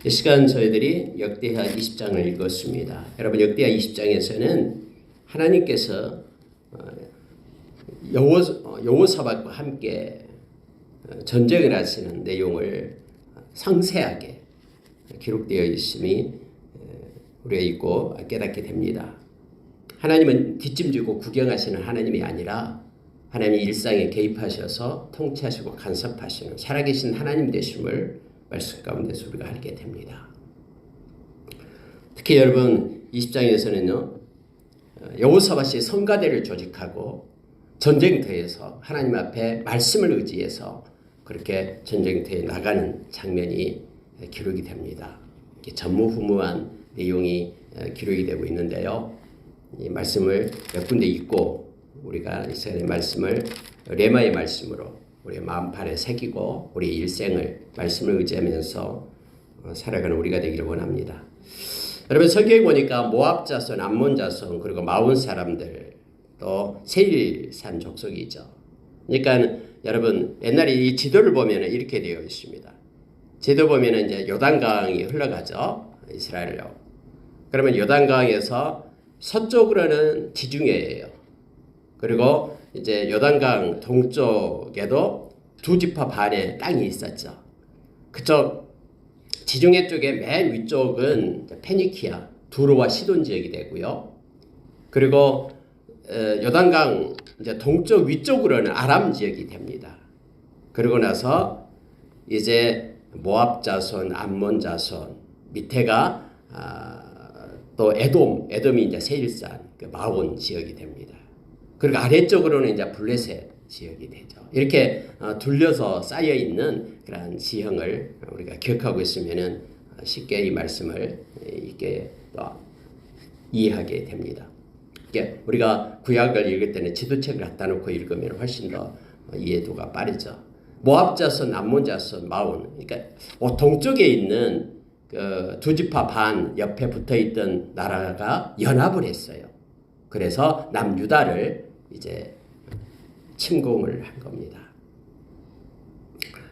이 시간 저희들이 역대하 20장을 읽었습니다. 여러분 역대하 20장에서는 하나님께서 여호사밧과 함께 전쟁을 하시는 내용을 상세하게 기록되어 있음이 우리가 읽고 깨닫게 됩니다. 하나님은 뒷짐지고 구경하시는 하나님이 아니라 하나님이 일상에 개입하셔서 통치하시고 간섭하시는 살아계신 하나님 되심을 말씀 가운데서 우리가 알게 됩니다. 특히 여러분 20장에서는요. 여호사밧이 성가대를 조직하고 전쟁터에서 하나님 앞에 말씀을 의지해서 그렇게 전쟁터에 나가는 장면이 기록이 됩니다. 전무후무한 내용이 기록이 되고 있는데요. 이 말씀을 몇 군데 읽고 우리가 이 시간의 말씀을 레마의 말씀으로 우리의 마음판에 새기고 우리의 일생을 말씀을 의지하면서 살아가는 우리가 되기를 원합니다. 여러분 성경에 보니까 모압 자손, 암몬 자손 그리고 마온 사람들 또 세일산 족속이죠. 그러니까 여러분 옛날에 이 지도를 보면 이렇게 되어 있습니다. 지도 보면 이제 요단강이 흘러가죠. 이스라엘로. 그러면 요단강에서 서쪽으로는 지중해예요. 그리고 이제 요단강 동쪽에도 두 지파 반의 땅이 있었죠. 그쪽 지중해 쪽에 맨 위쪽은 페니키아, 두로와 시돈 지역이 되고요. 그리고 요단강 이제 동쪽 위쪽으로는 아람 지역이 됩니다. 그러고 나서 이제 모압 자손, 암몬 자손 밑에가 또 에돔이 이제 세일산, 그 마온 지역이 됩니다. 그리고 아래쪽으로는 이제 블레셋 지역이 되죠. 이렇게 둘러서 쌓여 있는 그런 지형을 우리가 기억하고 있으면은 쉽게 이 말씀을 이렇게 이해하게 됩니다. 이게 우리가 구약을 읽을 때는 지도책을 갖다 놓고 읽으면 훨씬 더 이해도가 빠르죠. 모압 자손, 암몬 자손, 마온. 그러니까 동쪽에 있는 그 두 지파 반 옆에 붙어 있던 나라가 연합을 했어요. 그래서 남유다를 이제 침공을 한 겁니다.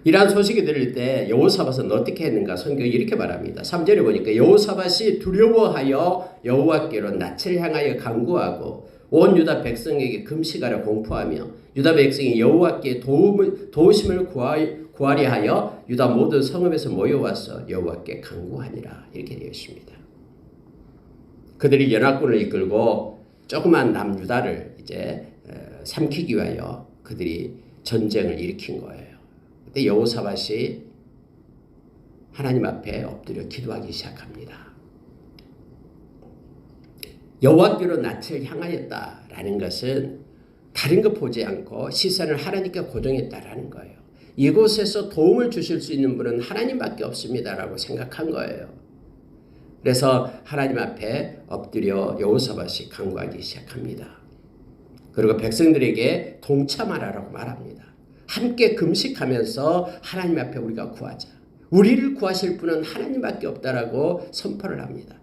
이러한 소식이 들릴 때 여호사밧은 어떻게 했는가 성경이 이렇게 말합니다. 3절에 보니까 여호사밧이 두려워하여 여호와께로 낯을 향하여 간구하고 온 유다 백성에게 금식하라 공포하며 유다 백성이 여호와께 도우심을 구하려 하여 유다 모든 성읍에서 모여와서 여호와께 간구하니라. 이렇게 되어 있습니다. 그들이 연합군을 이끌고 조그만 남유다를 이제 삼키기 위하여 그들이 전쟁을 일으킨 거예요. 그때 여호사밧이 하나님 앞에 엎드려 기도하기 시작합니다. 여호와께로 낯을 향하였다라는 것은 다른 것 보지 않고 시선을 하나님께 고정했다라는 거예요. 이곳에서 도움을 주실 수 있는 분은 하나님밖에 없습니다라고 생각한 거예요. 그래서 하나님 앞에 엎드려 여호사밧이 간구하기 시작합니다. 그리고 백성들에게 동참하라고 말합니다. 함께 금식하면서 하나님 앞에 우리가 구하자. 우리를 구하실 분은 하나님밖에 없다라고 선포를 합니다.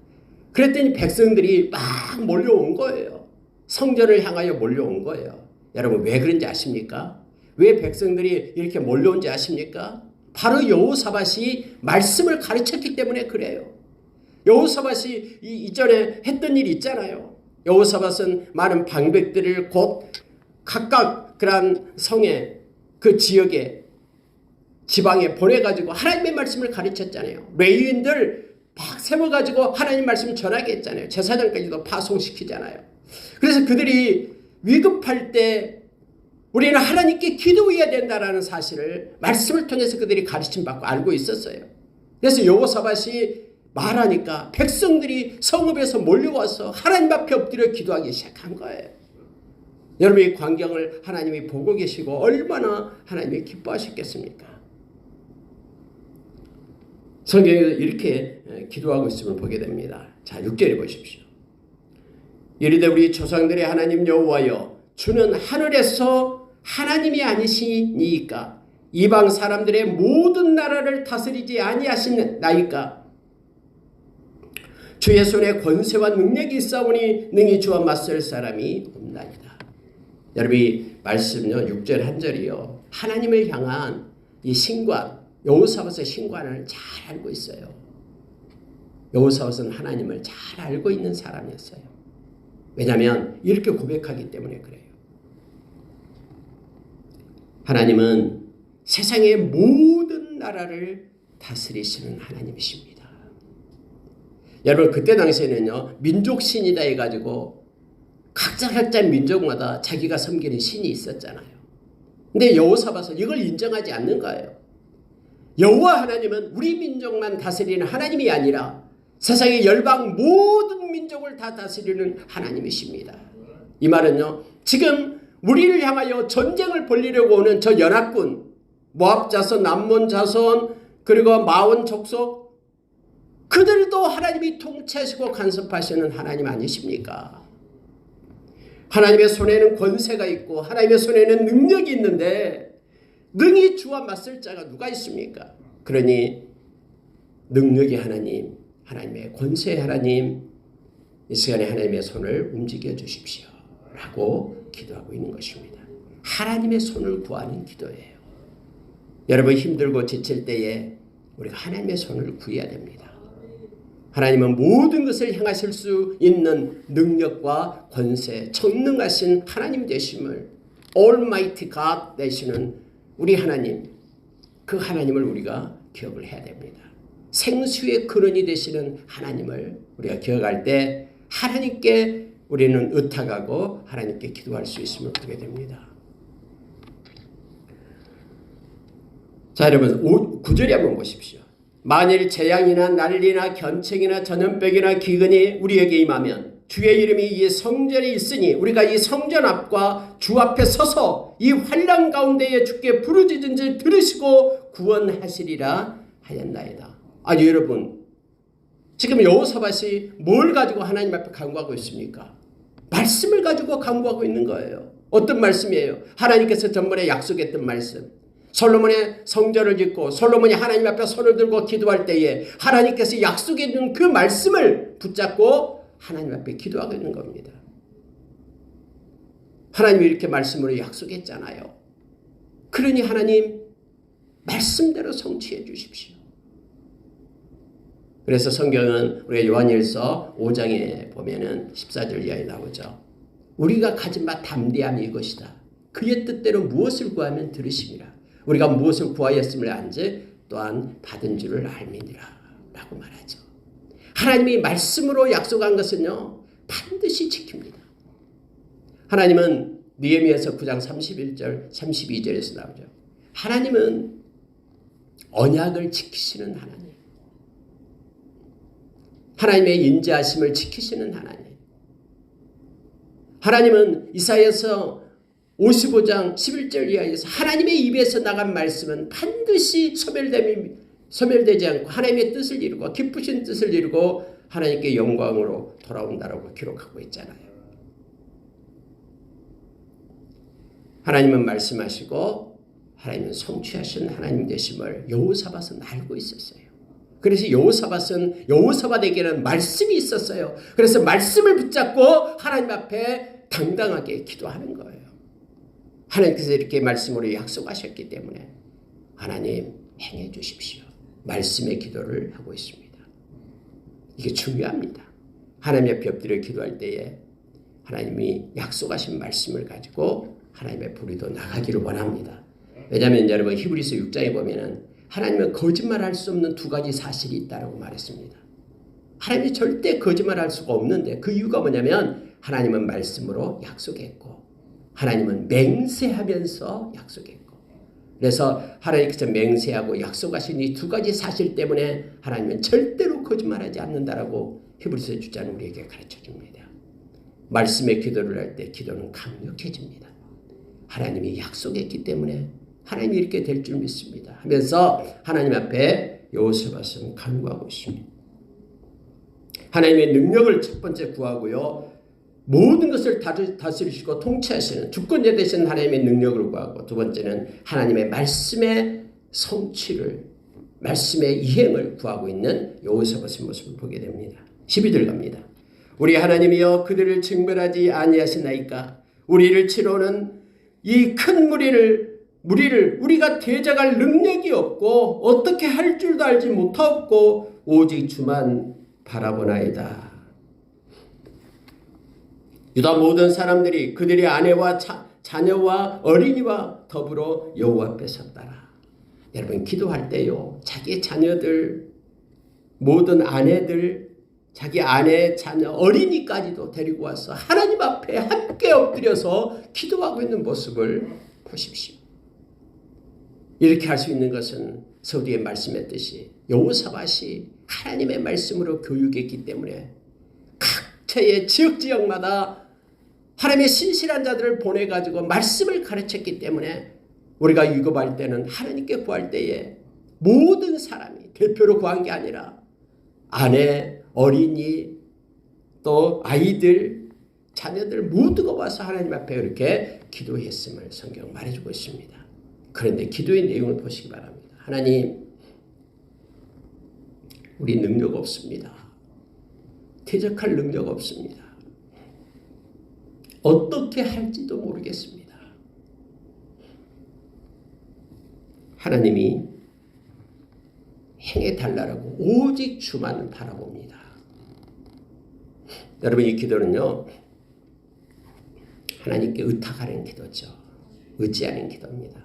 그랬더니 백성들이 막 몰려온 거예요. 성전을 향하여 몰려온 거예요. 여러분 왜 그런지 아십니까? 왜 백성들이 이렇게 몰려온지 아십니까? 바로 여호사밧이 말씀을 가르쳤기 때문에 그래요. 여호사밧이 이전에 했던 일이 있잖아요. 여호사밧은 많은 방백들을 곧 각각 그러한 성에 그 지역에 지방에 보내가지고 하나님의 말씀을 가르쳤잖아요. 레위인들 막 세워가지고 하나님 말씀을 전하게 했잖아요. 제사장까지도 파송시키잖아요. 그래서 그들이 위급할 때 우리는 하나님께 기도해야 된다라는 사실을 말씀을 통해서 그들이 가르침 받고 알고 있었어요. 그래서 여호사밧이 말하니까 백성들이 성읍에서 몰려와서 하나님 앞에 엎드려 기도하기 시작한 거예요. 여러분 이 광경을 하나님이 보고 계시고 얼마나 하나님이 기뻐하셨겠습니까? 성경에서 이렇게 기도하고 있음을 보게 됩니다. 자, 6절에 보십시오. 이르되 우리 조상들의 하나님 여호와여 주는 하늘에서 하나님이 아니시니이까 이방 사람들의 모든 나라를 다스리지 아니하시나이까 주의 손에 권세와 능력이 있사오니 능히 주와 맞설 사람이 없나이다. 여러분 이 말씀요 6절 한 절이요 하나님을 향한 이 신관 여호사밧의 신관을 잘 알고 있어요. 여호사밧은 하나님을 잘 알고 있는 사람이었어요. 왜냐하면 이렇게 고백하기 때문에 그래요. 하나님은 세상의 모든 나라를 다스리시는 하나님이십니다. 여러분 그때 당시에는요 민족신이다 해가지고 각자 민족마다 자기가 섬기는 신이 있었잖아요. 근데 여호사밧은 이걸 인정하지 않는 거예요. 여호와 하나님은 우리 민족만 다스리는 하나님이 아니라 세상의 열방 모든 민족을 다 다스리는 하나님이십니다. 이 말은요 지금 우리를 향하여 전쟁을 벌이려고 오는 저 연합군 모압 자손, 암몬 자손 그리고 마온 족속 그들도 하나님이 통치하시고 간섭하시는 하나님 아니십니까? 하나님의 손에는 권세가 있고 하나님의 손에는 능력이 있는데 능히 주와 맞설 자가 누가 있습니까? 그러니 능력의 하나님, 하나님의 권세의 하나님, 이 시간에 하나님의 손을 움직여 주십시오 라고 기도하고 있는 것입니다. 하나님의 손을 구하는 기도예요. 여러분 힘들고 지칠 때에 우리가 하나님의 손을 구해야 됩니다. 하나님은 모든 것을 행하실 수 있는 능력과 권세, 전능하신 하나님 되심을 Almighty God 되시는 우리 하나님, 그 하나님을 우리가 기억을 해야 됩니다. 생수의 근원이 되시는 하나님을 우리가 기억할 때 하나님께 우리는 의탁하고 하나님께 기도할 수 있음을 보게 됩니다. 자 여러분 9절에 한번 보십시오. 만일 재앙이나 난리나 견책이나 전염병이나 기근이 우리에게 임하면 주의 이름이 이 성전에 있으니 우리가 이 성전 앞과 주 앞에 서서 이 환난 가운데에 주께 부르짖은지 들으시고 구원하시리라 하였나이다. 아니 여러분 지금 여호사밧이 뭘 가지고 하나님 앞에 간구하고 있습니까? 말씀을 가지고 간구하고 있는 거예요. 어떤 말씀이에요? 하나님께서 전번에 약속했던 말씀. 솔로몬의 성전을 짓고 솔로몬이 하나님 앞에 손을 들고 기도할 때에 하나님께서 약속해 준 그 말씀을 붙잡고 하나님 앞에 기도하고 있는 겁니다. 하나님이 이렇게 말씀으로 약속했잖아요. 그러니 하나님 말씀대로 성취해 주십시오. 그래서 성경은 우리가 요한일서 5장에 보면은 14절 이하에 나오죠. 우리가 가진 바 담대함이 이것이다. 그의 뜻대로 무엇을 구하면 들으심이라. 우리가 무엇을 구하였음을 안지 또한 받은 줄을 알미니라 라고 말하죠. 하나님이 말씀으로 약속한 것은요 반드시 지킵니다. 하나님은 느헤미야서 9장 31절 32절에서 나오죠. 하나님은 언약을 지키시는 하나님, 하나님의 인자하심을 지키시는 하나님. 하나님은 이사야서 55장 11절 이하에서 하나님의 입에서 나간 말씀은 반드시 소멸되지 않고 하나님의 뜻을 이루고 기쁘신 뜻을 이루고 하나님께 영광으로 돌아온다라고 기록하고 있잖아요. 하나님은 말씀하시고 하나님은 성취하신 하나님 되심을 여호사밧은 알고 있었어요. 그래서 여호사밧에게는 말씀이 있었어요. 그래서 말씀을 붙잡고 하나님 앞에 당당하게 기도하는 거예요. 하나님께서 이렇게 말씀으로 약속하셨기 때문에 하나님 행해 주십시오. 말씀의 기도를 하고 있습니다. 이게 중요합니다. 하나님 앞에 엎드려 기도할 때에 하나님이 약속하신 말씀을 가지고 하나님 앞에 우리도 나가기를 원합니다. 왜냐하면 여러분 히브리서 6장에 보면은 하나님은 거짓말할 수 없는 두 가지 사실이 있다고 말했습니다. 하나님이 절대 거짓말할 수가 없는데 그 이유가 뭐냐면 하나님은 말씀으로 약속했고 하나님은 맹세하면서 약속했고 그래서 하나님께서 맹세하고 약속하신 이 두 가지 사실 때문에 하나님은 절대로 거짓말하지 않는다라고 히브리서 6장은 우리에게 가르쳐줍니다. 말씀의 기도를 할 때 기도는 강력해집니다. 하나님이 약속했기 때문에 하나님이 이렇게 될 줄 믿습니다 하면서 하나님 앞에 여호사밧은 간구하고 있습니다. 하나님의 능력을 첫 번째 구하고요. 모든 것을 다스리시고 통치하시는 주권자 되신 하나님의 능력을 구하고 두 번째는 하나님의 말씀의 성취를 말씀의 이행을 구하고 있는 여호사밧의 모습을 보게 됩니다. 12절 갑니다. 우리 하나님이여 그들을 징벌하지 아니하시나이까 우리를 치러오는 이 큰 무리를 우리가 대적할 능력이 없고 어떻게 할 줄도 알지 못하고 오직 주만 바라보나이다. 유다 모든 사람들이 그들의 아내와 자녀와 어린이와 더불어 여호와 앞에 섰더라. 여러분, 기도할 때요, 자기의 자녀들, 모든 아내들, 자기 아내, 자녀, 어린이까지도 데리고 와서 하나님 앞에 함께 엎드려서 기도하고 있는 모습을 보십시오. 이렇게 할 수 있는 것은 서두에 말씀했듯이 여호사밧이 하나님의 말씀으로 교육했기 때문에 각처의 지역마다 하나님의 신실한 자들을 보내가지고 말씀을 가르쳤기 때문에 우리가 유급할 때는 하나님께 구할 때에 모든 사람이 대표로 구한 게 아니라 아내, 어린이, 또 아이들, 자녀들 모두가 와서 하나님 앞에 이렇게 기도했음을 성경 말해주고 있습니다. 그런데 기도의 내용을 보시기 바랍니다. 하나님, 우리 능력 없습니다. 대적할 능력 없습니다. 어떻게 할지도 모르겠습니다. 하나님이 행해달라고 오직 주만 바라봅니다. 여러분, 이 기도는요, 하나님께 의탁하는 기도죠. 의지하는 기도입니다.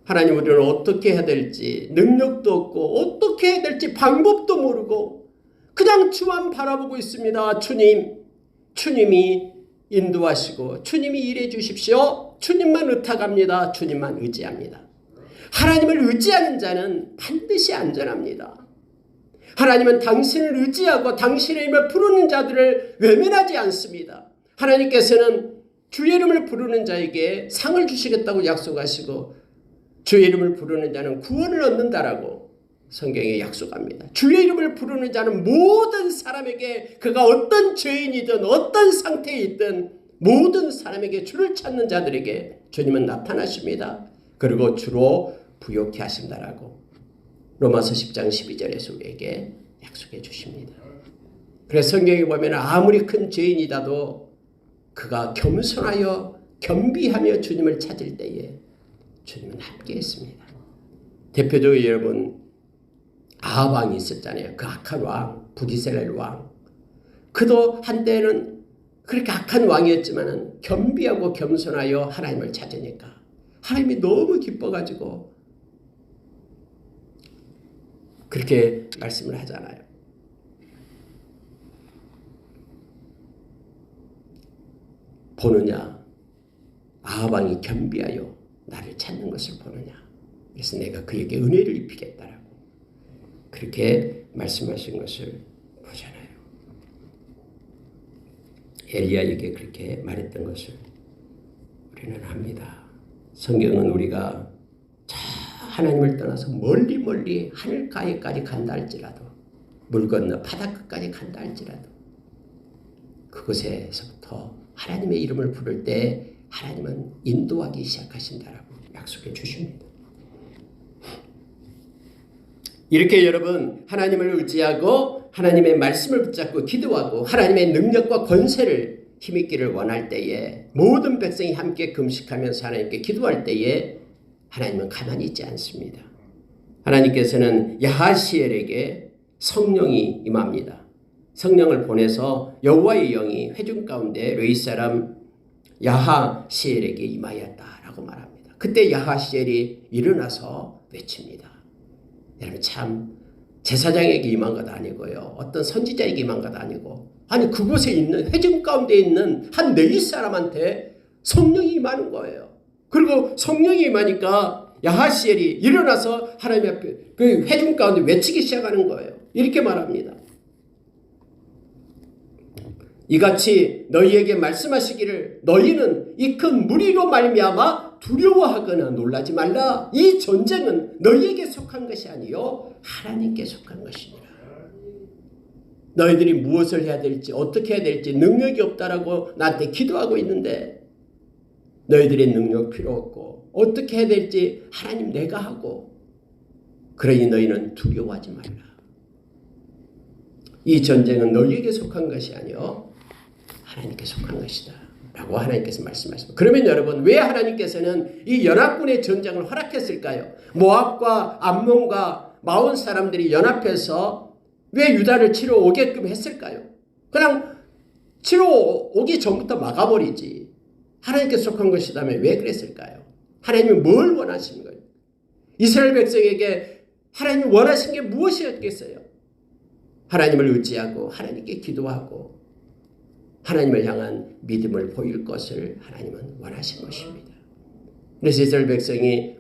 하나님, 우리는 어떻게 해야 될지 능력도 없고 어떻게 해야 될지 방법도 모르고 그냥 주만 바라보고 있습니다. 주님이 인도하시고 주님이 일해 주십시오. 주님만 의탁합니다. 주님만 의지합니다. 하나님을 의지하는 자는 반드시 안전합니다. 하나님은 당신을 의지하고 당신의 이름을 부르는 자들을 외면하지 않습니다. 하나님께서는 주의 이름을 부르는 자에게 상을 주시겠다고 약속하시고 주의 이름을 부르는 자는 구원을 얻는다라고 성경에 약속합니다. 주의 이름을 부르는 자는 모든 사람에게, 그가 어떤 죄인이든 어떤 상태에 있든 모든 사람에게 주를 찾는 자들에게 주님은 나타나십니다. 그리고 주로 부요케 하신다라고 로마서 10장 12절에서 우리에게 약속해 주십니다. 그래서 성경에 보면 아무리 큰 죄인이라도 그가 겸손하여 겸비하며 주님을 찾을 때에 주님은 함께 했습니다. 대표적으로 여러분, 아합 왕이 있었잖아요. 그 악한 왕, 브디셀렐 왕. 그도 한때는 그렇게 악한 왕이었지만 겸비하고 겸손하여 하나님을 찾으니까 하나님이 너무 기뻐가지고 그렇게 말씀을 하잖아요. 보느냐, 아합 왕이 겸비하여 나를 찾는 것을 보느냐. 그래서 내가 그에게 은혜를 입히겠다라고 그렇게 말씀하신 것을 보잖아요. 엘리야에게 그렇게 말했던 것을 우리는 압니다. 성경은 우리가 저 하나님을 떠나서 멀리 하늘가에까지 간다 할지라도, 물 건너 바다 끝까지 간다 할지라도 그곳에서부터 하나님의 이름을 부를 때 하나님은 인도하기 시작하신다라고 약속해 주십니다. 이렇게 여러분, 하나님을 의지하고 하나님의 말씀을 붙잡고 기도하고 하나님의 능력과 권세를 힘있기를 원할 때에 모든 백성이 함께 금식하면서 하나님께 기도할 때에 하나님은 가만히 있지 않습니다. 하나님께서는 야하시엘에게 성령이 임합니다. 성령을 보내서 여호와의 영이 회중 가운데 레위 사람 야하시엘에게 임하였다라고 말합니다. 그때 야하시엘이 일어나서 외칩니다. 여러분, 참 제사장에게 임한 것 아니고요, 어떤 선지자에게 임한 것 아니고, 아니 그곳에 있는 회중 가운데 있는 한 레위 사람한테 성령이 임하는 거예요. 그리고 성령이 임하니까 야하시엘이 일어나서 하나님 앞에 그 회중 가운데 외치기 시작하는 거예요. 이렇게 말합니다. 이같이 너희에게 말씀하시기를 너희는 이 큰 무리로 말미암아 두려워하거나 놀라지 말라. 이 전쟁은 너희에게 속한 것이 아니요 하나님께 속한 것이니라. 너희들이 무엇을 해야 될지 어떻게 해야 될지 능력이 없다라고 나한테 기도하고 있는데 너희들의 능력 필요 없고 어떻게 해야 될지 하나님 내가 하고, 그러니 너희는 두려워하지 말라. 이 전쟁은 너희에게 속한 것이 아니요 하나님께 속한 것이다 라고 하나님께서 말씀하십니다. 그러면 여러분, 왜 하나님께서는 이 연합군의 전쟁을 허락했을까요? 모압과 암몬과 마온 사람들이 연합해서 왜 유다를 치러 오게끔 했을까요? 그냥 치러 오기 전부터 막아버리지. 하나님께 속한 것이라면 왜 그랬을까요? 하나님이 뭘 원하시는 거예요? 이스라엘 백성에게 하나님이 원하신 게 무엇이었겠어요? 하나님을 의지하고 하나님께 기도하고 하나님을 향한 믿음을 보일 것을 하나님은 원하신 것입니다. 그래서 이스라엘 백성이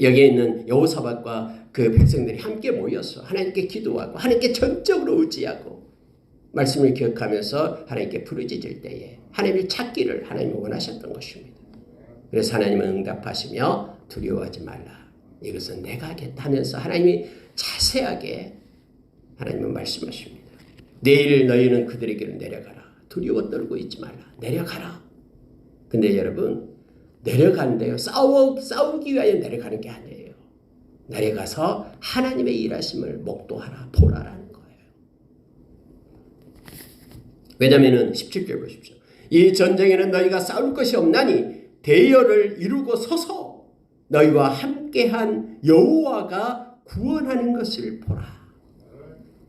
여기에 있는 여호사밧과 그 백성들이 함께 모여서 하나님께 기도하고 하나님께 전적으로 의지하고 말씀을 기억하면서 하나님께 부르짖을 때에 하나님을 찾기를 하나님이 원하셨던 것입니다. 그래서 하나님은 응답하시며 두려워하지 말라. 이것은 내가 하겠다 하면서 하나님이 자세하게 하나님은 말씀하십니다. 내일 너희는 그들에게로 내려가라. 두려워 떨고 있지 말라. 내려가라. 근데 여러분 내려가는데요. 싸우기 위하여 내려가는 게 아니에요. 내려가서 하나님의 일하심을 목도하라. 보라라는 거예요. 왜냐하면 17절 보십시오. 이 전쟁에는 너희가 싸울 것이 없나니 대열을 이루고 서서 너희와 함께한 여호와가 구원하는 것을 보라.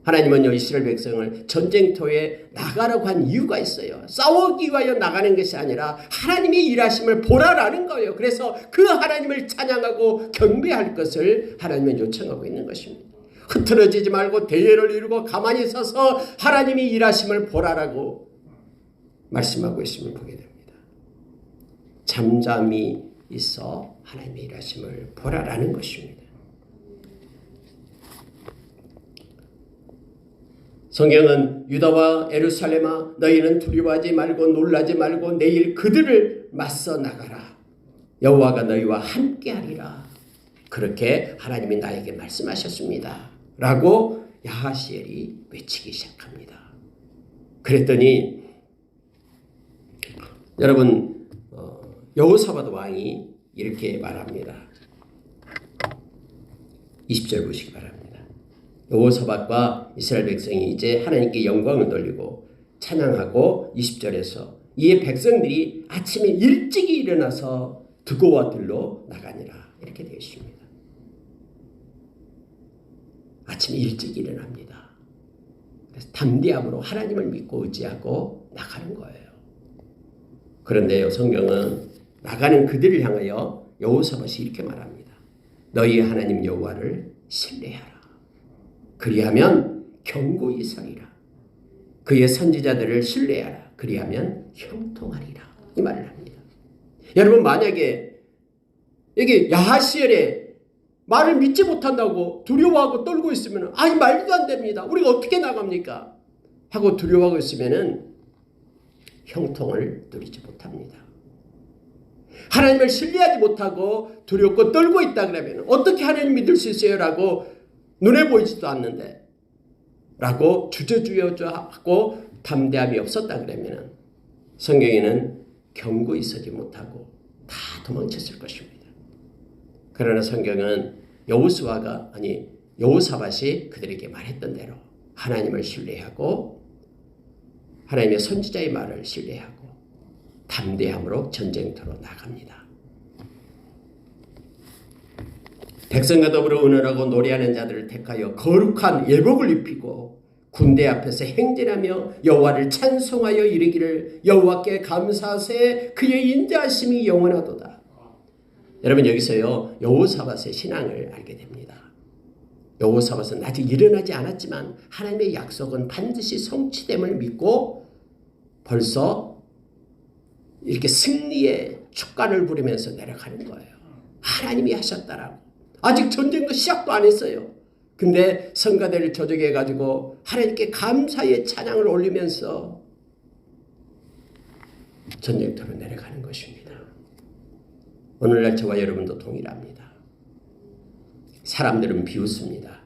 하나님은 이스라엘 백성을 전쟁터에 나가라고 한 이유가 있어요. 싸우기 위하여 나가는 것이 아니라 하나님의 일하심을 보라라는 거예요. 그래서 그 하나님을 찬양하고 경배할 것을 하나님은 요청하고 있는 것입니다. 흐트러지지 말고 대열을 이루고 가만히 서서 하나님이 일하심을 보라라고 말씀하고 있음을 보게 됩니다. 잠잠히 있어 하나님의 일하심을 보라라는 것입니다. 성경은 유다와 예루살렘아 너희는 두려워하지 말고 놀라지 말고 내일 그들을 맞서 나가라. 여호와가 너희와 함께하리라. 그렇게 하나님이 나에게 말씀하셨습니다. 라고 야하시엘이 외치기 시작합니다. 그랬더니 여러분 여호사밧 왕이 이렇게 말합니다. 20절 보시기 바랍니다. 여호사밧과 이스라엘 백성이 이제 하나님께 영광을 돌리고 찬양하고 20절에서 이에 백성들이 아침에 일찍이 일어나서 드고와 들로 나가니라 이렇게 되어 있습니다. 아침에 일찍 일어납니다. 그래서 담대함으로 하나님을 믿고 의지하고 나가는 거예요. 그런데요 성경은 나가는 그들을 향하여 여호사밧이 이렇게 말합니다. 너희 하나님 여호와를 신뢰하라. 그리하면 경고히 서리라. 그의 선지자들을 신뢰하라. 그리하면 형통하리라. 이 말을 합니다. 여러분 만약에 여기 야하시엘의 말을 믿지 못한다고 두려워하고 떨고 있으면 아니 말도 안 됩니다. 우리가 어떻게 나갑니까? 하고 두려워하고 있으면 형통을 누리지 못합니다. 하나님을 신뢰하지 못하고 두렵고 떨고 있다 그러면 어떻게 하나님 믿을 수 있어요? 라고 눈에 보이지도 않는데 라고 주저주저하고 담대함이 없었다 그러면 성경에는 경고히 서지 못하고 다 도망쳤을 것입니다. 그러나 성경은 여호사밧이 그들에게 말했던 대로 하나님을 신뢰하고 하나님의 선지자의 말을 신뢰하고 담대함으로 전쟁터로 나갑니다. 백성과 더불어 의논하고 노래하는 자들을 택하여 거룩한 예복을 입히고 군대 앞에서 행진하며 여호와를 찬송하여 이르기를 여호와께 감사하세 그의 인자하심이 영원하도다. 여러분 여기서요 여호사밧의 신앙을 알게 됩니다. 여호사밧은 아직 일어나지 않았지만 하나님의 약속은 반드시 성취됨을 믿고 벌써 이렇게 승리의 축가를 부르면서 내려가는 거예요. 하나님이 하셨다라고. 아직 전쟁도 시작도 안 했어요. 근데 성가대를 조직해가지고 하나님께 감사의 찬양을 올리면서 전쟁터로 내려가는 것입니다. 오늘날 저와 여러분도 동일합니다. 사람들은 비웃습니다.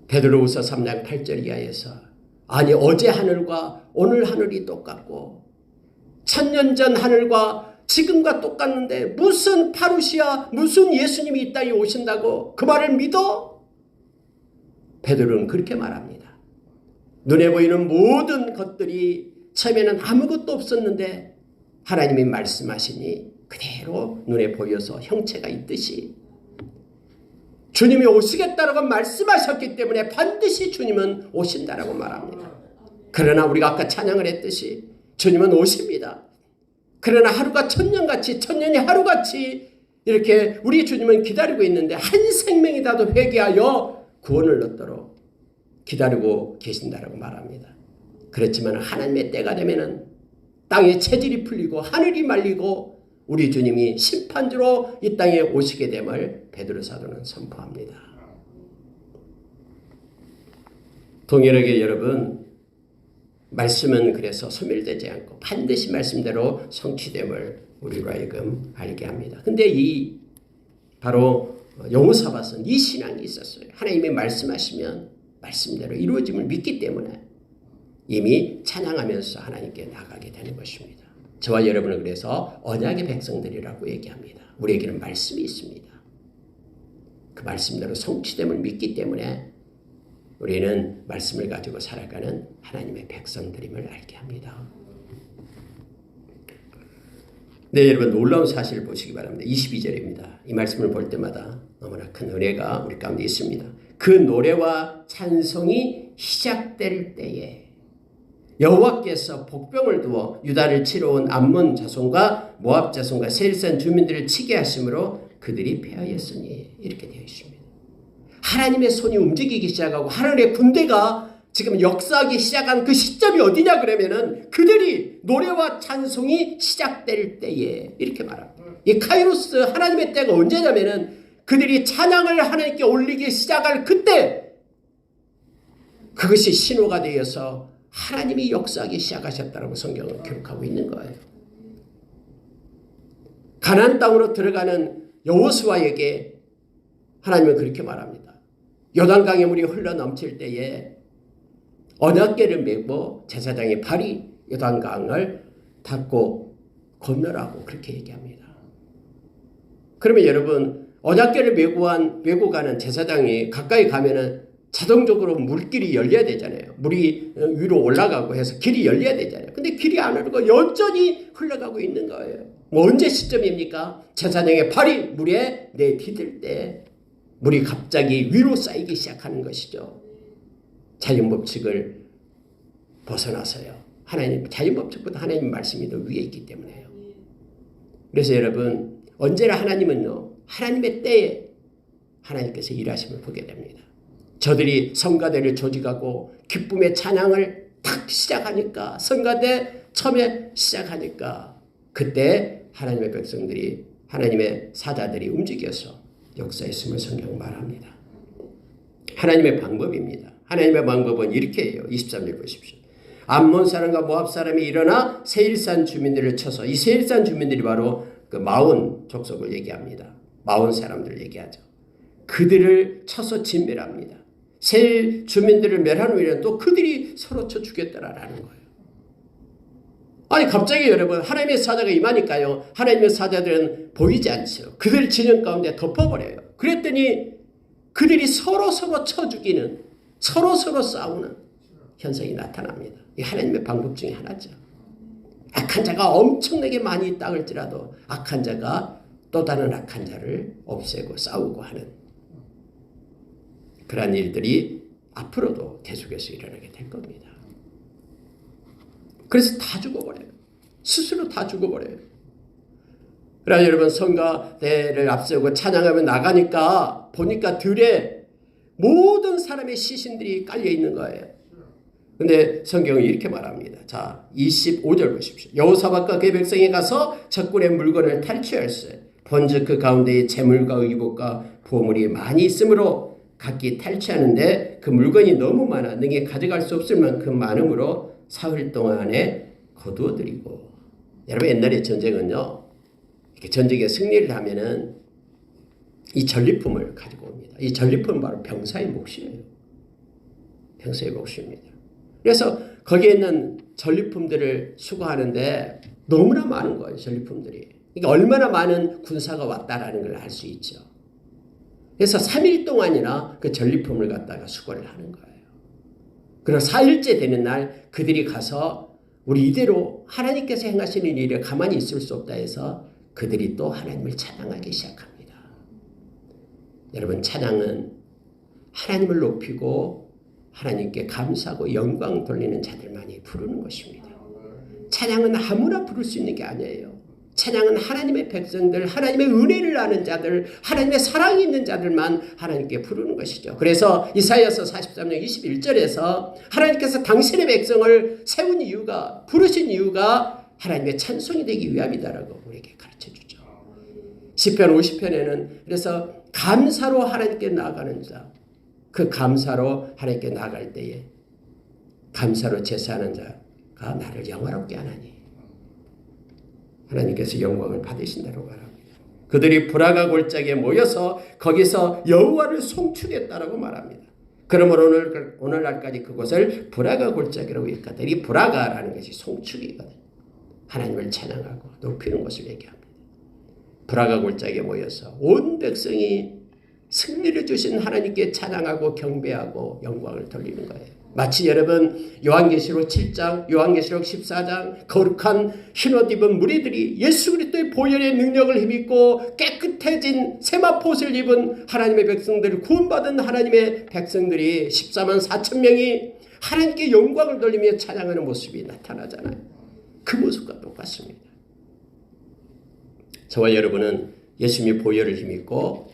베드로후서 3장 8절 이하에서 아니 어제 하늘과 오늘 하늘이 똑같고 1000년 전 하늘과 지금과 똑같는데 무슨 파루시아 무슨 예수님이 이 땅에 오신다고 그 말을 믿어? 베드로는 그렇게 말합니다. 눈에 보이는 모든 것들이 처음에는 아무것도 없었는데 하나님이 말씀하시니 그대로 눈에 보여서 형체가 있듯이 주님이 오시겠다라고 말씀하셨기 때문에 반드시 주님은 오신다라고 말합니다. 그러나 우리가 아까 찬양을 했듯이 주님은 오십니다. 그러나 하루가 천년같이 천년이 하루같이 이렇게 우리 주님은 기다리고 있는데 한 생명이라도 회개하여 구원을 얻도록 기다리고 계신다라고 말합니다. 그렇지만 하나님의 때가 되면은 땅의 체질이 풀리고 하늘이 말리고 우리 주님이 심판주로 이 땅에 오시게 됨을 베드로 사도는 선포합니다. 동일하게 여러분, 말씀은 그래서 소멸되지 않고 반드시 말씀대로 성취됨을 우리로 하여금 알게 합니다. 근데 이 바로 여호사밧은 이 신앙이 있었어요. 하나님이 말씀하시면 말씀대로 이루어짐을 믿기 때문에 이미 찬양하면서 하나님께 나가게 되는 것입니다. 저와 여러분은 그래서 언약의 백성들이라고 얘기합니다. 우리에게는 말씀이 있습니다. 그 말씀대로 성취됨을 믿기 때문에 우리는 말씀을 가지고 살아가는 하나님의 백성들임을 알게 합니다. 네, 여러분 놀라운 사실을 보시기 바랍니다. 22절입니다. 이 말씀을 볼 때마다 너무나 큰 은혜가 우리 가운데 있습니다. 그 노래와 찬송이 시작될 때에 여호와께서 복병을 두어 유다를 치러 온 암몬 자손과 모압 자손과 세일산 주민들을 치게 하심으로 그들이 패하였으니 이렇게 되어 있습니다. 하나님의 손이 움직이기 시작하고 하나님의 군대가 지금 역사하기 시작한 그 시점이 어디냐 그러면은 그들이 노래와 찬송이 시작될 때에 이렇게 말합니다. 이 카이로스 하나님의 때가 언제냐면은 그들이 찬양을 하나님께 올리기 시작할 그때 그것이 신호가 되어서 하나님이 역사하기 시작하셨다고 성경은 기록하고 있는 거예요. 가나안 땅으로 들어가는 여호수아에게 하나님은 그렇게 말합니다. 요단강의 물이 흘러 넘칠 때에 언약궤를 메고 제사장의 발이 요단강을 닫고 건너라고 그렇게 얘기합니다. 그러면 여러분 언약궤를 메고 가는 제사장이 가까이 가면은 자동적으로 물길이 열려야 되잖아요. 물이 위로 올라가고 해서 길이 열려야 되잖아요. 근데 길이 안 흐르고 여전히 흘러가고 있는 거예요. 언제 시점입니까? 제사장의 발이 물에 내디딜 때 물이 갑자기 위로 쌓이기 시작하는 것이죠. 자연법칙을 벗어나서요. 하나님 자연법칙보다 하나님 말씀이 더 위에 있기 때문에요. 그래서 여러분 언제나 하나님은요. 하나님의 때에 하나님께서 일하심을 보게 됩니다. 저들이 성가대를 조직하고 기쁨의 찬양을 탁 시작하니까 성가대 처음에 시작하니까 그때 하나님의 백성들이 하나님의 사자들이 움직여서 역사했음을 성경 말합니다. 하나님의 방법입니다. 하나님의 방법은 이렇게 해요. 23절 보십시오. 암몬 사람과 모압 사람이 일어나 세일산 주민들을 쳐서 이 세일산 주민들이 바로 그 마온 족속을 얘기합니다. 마온 사람들을 얘기하죠. 그들을 쳐서 진멸합니다. 세일 주민들을 멸한 후에는 또 그들이 서로 쳐 죽였다라는 거예요. 아니 갑자기 여러분 하나님의 사자가 임하니까요. 하나님의 사자들은 보이지 않죠. 그들 진영 가운데 덮어버려요. 그랬더니 그들이 서로 쳐 죽이는 서로 싸우는 현상이 나타납니다. 이 하나님의 방법 중에 하나죠. 악한 자가 엄청나게 많이 있다 할지라도 악한 자가 또 다른 악한 자를 없애고 싸우고 하는 그러한 일들이 앞으로도 계속해서 일어나게 될 겁니다. 그래서 다 죽어버려요. 스스로 다 죽어버려요. 그러나 여러분 성가대를 앞세우고 찬양하며 나가니까 보니까 들에 모든 사람의 시신들이 깔려있는 거예요. 근데 성경은 이렇게 말합니다. 자 25절 보십시오. 여호사밧과 그의 백성이 가서 적군의 물건을 탈취하였어요. 본즉 그 가운데에 재물과 의복과 보물이 많이 있으므로 각기 탈취하는데 그 물건이 너무 많아 능히 가져갈 수 없을 만큼 많으므로 사흘 동안에 거두어드리고. 여러분 옛날에 전쟁은요. 이렇게 전쟁에 승리를 하면은 이 전리품을 가지고 옵니다. 이 전리품은 바로 병사의 몫이에요. 병사의 몫입니다. 그래서 거기에 있는 전리품들을 수거하는데 너무나 많은 거예요. 전리품들이. 그러니까 얼마나 많은 군사가 왔다라는 걸 알 수 있죠. 그래서 3일 동안이나 그 전리품을 갖다가 수거를 하는 거예요. 그리고 4일째 되는 날 그들이 가서 우리 이대로 하나님께서 행하시는 일에 가만히 있을 수 없다 해서 그들이 또 하나님을 찬양하기 시작합니다. 여러분, 찬양은 하나님을 높이고 하나님께 감사하고 영광 돌리는 자들만이 부르는 것입니다. 찬양은 아무나 부를 수 있는 게 아니에요. 찬양은 하나님의 백성들, 하나님의 은혜를 아는 자들, 하나님의 사랑이 있는 자들만 하나님께 부르는 것이죠. 그래서 이사야서 43장 21절에서 하나님께서 당신의 백성을 세운 이유가, 부르신 이유가 하나님의 찬송이 되기 위함이다라고 우리에게 가르쳐주죠. 시편 50편에는 그래서 감사로 하나님께 나아가는 자, 그 감사로 하나님께 나아갈 때에 감사로 제사하는 자가 나를 영화롭게 하나니 하나님께서 영광을 받으신다고 말합니다. 그들이 브라가 골짜기에 모여서 거기서 여호와를 송축했다라고 말합니다. 그러므로 오늘날까지 그곳을 브라가 골짜기라고 일컫다. 이 브라가라는 것이 송축이거든요. 하나님을 찬양하고 높이는 것을 얘기합니다. 브라가 골짜기에 모여서 온 백성이 승리를 주신 하나님께 찬양하고 경배하고 영광을 돌리는 거예요. 마치 여러분 요한계시록 7장, 요한계시록 14장 거룩한 흰옷 입은 무리들이 예수 그리스도의 보혈의 능력을 힘입고 깨끗해진 세마포옷을 입은 하나님의 백성들을 구원받은 하나님의 백성들이 14만 4천 명이 하나님께 영광을 돌리며 찬양하는 모습이 나타나잖아요. 그 모습과 똑같습니다. 저와 여러분은 예수님의 보혈을 힘입고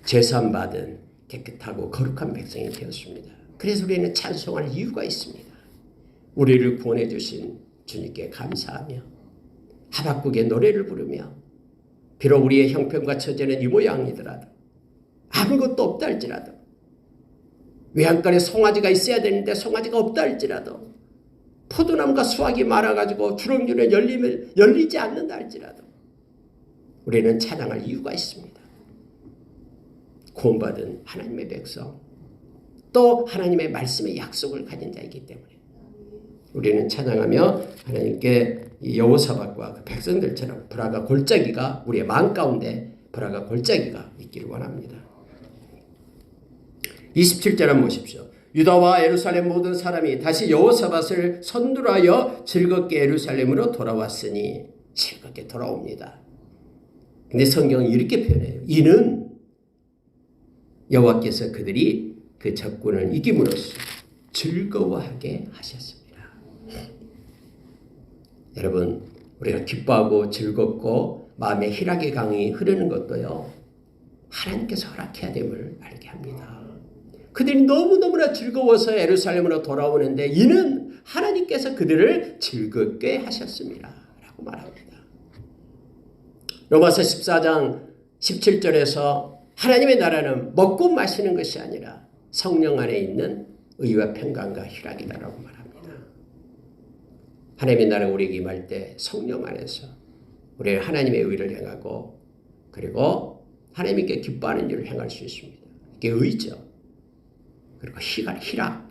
제사함받은 깨끗하고 거룩한 백성이 되었습니다. 그래서 우리는 찬송할 이유가 있습니다. 우리를 구원해 주신 주님께 감사하며 하박국의 노래를 부르며 비록 우리의 형편과 처제는 이 모양이더라도 아무것도 없다 할지라도 외양간에 송아지가 있어야 되는데 송아지가 없다 할지라도 포도나무가 수확이 많아가지고 주렁주렁 열리지 않는다 할지라도 우리는 찬양할 이유가 있습니다. 구원받은 하나님의 백성 또 하나님의 말씀의 약속을 가진 자이기 때문에 우리는 찬양하며 하나님께 여호사밧과 그 백성들처럼 브라가 골짜기가 우리의 마음 가운데 브라가 골짜기가 있기를 원합니다. 27절 한번 보십시오. 유다와 예루살렘 모든 사람이 다시 여호사밧을 선두하여 즐겁게 예루살렘으로 돌아왔으니 즐겁게 돌아옵니다. 근데 성경은 이렇게 표현해요. 이는 여호와께서 그들이 그 적군을 이김으로써 즐거워하게 하셨습니다. 여러분, 우리가 기뻐하고 즐겁고 마음의 희락의 강이 흐르는 것도요, 하나님께서 허락해야 됨을 알게 합니다. 그들이 너무너무나 즐거워서 예루살렘으로 돌아오는데 이는 하나님께서 그들을 즐겁게 하셨습니다. 라고 말합니다. 로마서 14장 17절에서 하나님의 나라는 먹고 마시는 것이 아니라 성령 안에 있는 의와 평강과 희락이다라고 말합니다. 하나님의 나라가 우리에게 임할 때 성령 안에서 우리는 하나님의 의를 행하고 그리고 하나님께 기뻐하는 일을 행할 수 있습니다. 이게 의죠. 그리고 희락,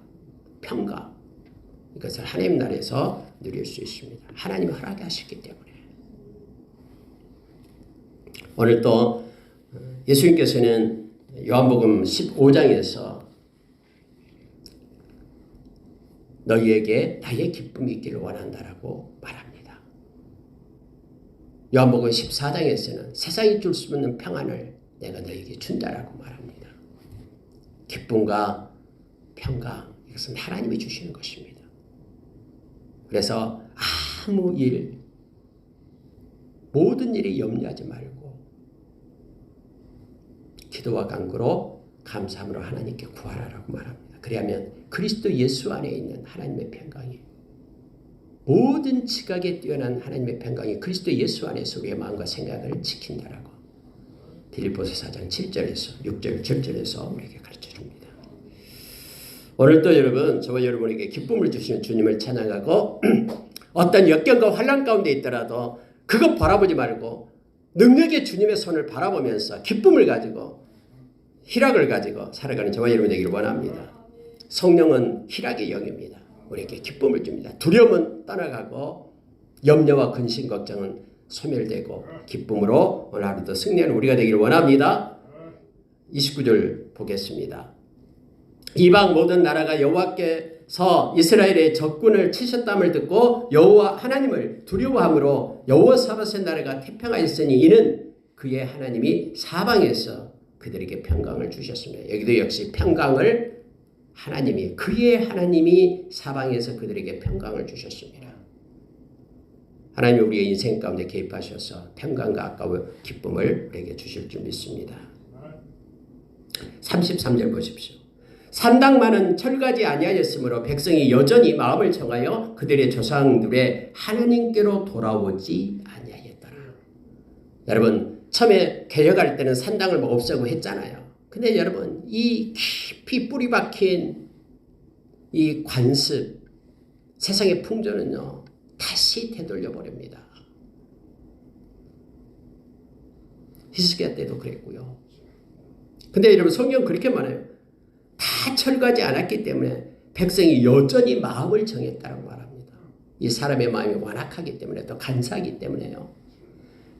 평강 이것을 하나님 나라에서 누릴 수 있습니다. 하나님이 허락해 하셨기 때문에. 오늘 또 예수님께서는 요한복음 15장에서 너희에게 나의 기쁨이 있기를 원한다라고 말합니다. 요한복음 14장에서는 세상이 줄 수 없는 평안을 내가 너희에게 준다라고 말합니다. 기쁨과 평강 이것은 하나님이 주시는 것입니다. 그래서 아무 일 모든 일에 염려하지 말고 기도와 간구로 감사함으로 하나님께 구하라라고 말합니다. 그리하면 그리스도 예수 안에 있는 하나님의 평강이 모든 지각에 뛰어난 하나님의 평강이 그리스도 예수 안에서 우리의 마음과 생각을 지킨다라고 빌립보서 4장 7절에서 6절 7절에서 우리에게 가르쳐줍니다. 오늘 또 여러분 저와 여러분에게 기쁨을 주시는 주님을 찬양하고 어떤 역경과 환난 가운데 있더라도 그것 바라보지 말고 능력의 주님의 손을 바라보면서 기쁨을 가지고 희락을 가지고 살아가는 저와 여러분 되기를 원합니다. 성령은 희락의 영입니다. 우리에게 기쁨을 줍니다. 두려움은 떠나가고 염려와 근심 걱정은 소멸되고 기쁨으로 오늘 하루도 승리하는 우리가 되기를 원합니다. 29절 보겠습니다. 이방 모든 나라가 여호와께서 이스라엘의 적군을 치셨담을 듣고 여호와 하나님을 두려워함으로 여호사밧의 나라가 태평하였으니 이는 그의 하나님이 사방에서 그들에게 평강을 주셨습니다. 여기도 역시 평강을 하나님이 그의 하나님이 사방에서 그들에게 평강을 주셨습니다. 하나님이 우리의 인생 가운데 개입하셔서 평강과 아까운 기쁨을 우리에게 주실 줄 믿습니다. 33절 보십시오. 산당만은 철가지 아니하였으므로 백성이 여전히 마음을 정하여 그들의 조상들의 하나님께로 돌아오지 아니하였더라. 여러분 처음에 개혁할 때는 산당을 없애고 했잖아요. 근데 여러분 이 깊이 뿌리 박힌 이 관습 세상의 풍조는요 다시 되돌려 버립니다. 히스기야 때도 그랬고요. 근데 여러분 성경 그렇게 말해요. 다 철거하지 않았기 때문에 백성이 여전히 마음을 정했다고 말합니다. 이 사람의 마음이 완악하기 때문에 또 간사하기 때문에요.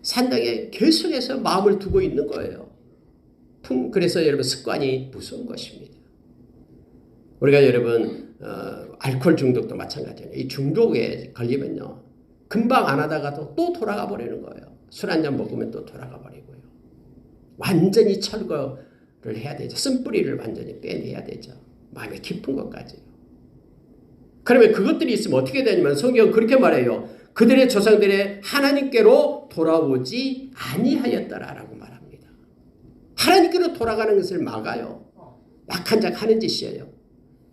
산당에 계속해서 마음을 두고 있는 거예요. 그래서 여러분 습관이 무서운 것입니다. 우리가 여러분 알코올 중독도 마찬가지예요. 이 중독에 걸리면요 금방 안 하다가도 또 돌아가 버리는 거예요. 술 한잔 먹으면 또 돌아가 버리고요. 완전히 철거를 해야 되죠. 쓴뿌리를 완전히 빼내야 되죠. 마음에 깊은 것까지요. 그러면 그것들이 있으면 어떻게 되냐면 성경은 그렇게 말해요. 그들의 조상들의 하나님께로 돌아오지 아니하였더라라고 말합니다. 하나님께로 돌아가는 것을 막아요. 약한 자가 하는 짓이에요.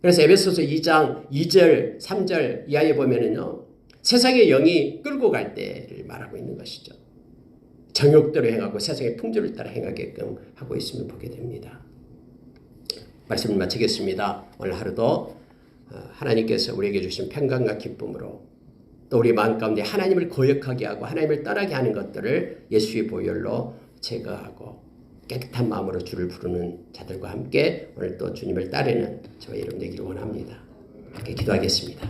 그래서 에베소서 2장 2절 3절 이하에 보면은요 세상의 영이 끌고 갈 때를 말하고 있는 것이죠. 정욕대로 행하고 세상의 풍조를 따라 행하게끔 하고 있음을 보게 됩니다. 말씀을 마치겠습니다. 오늘 하루도 하나님께서 우리에게 주신 평강과 기쁨으로 또 우리 마음 가운데 하나님을 거역하게 하고 하나님을 떠나게 하는 것들을 예수의 보혈로 제거하고 깨끗한 마음으로 주를 부르는 자들과 함께 오늘 또 주님을 따르는 저와 여러분 되기를 원합니다. 함께 기도하겠습니다.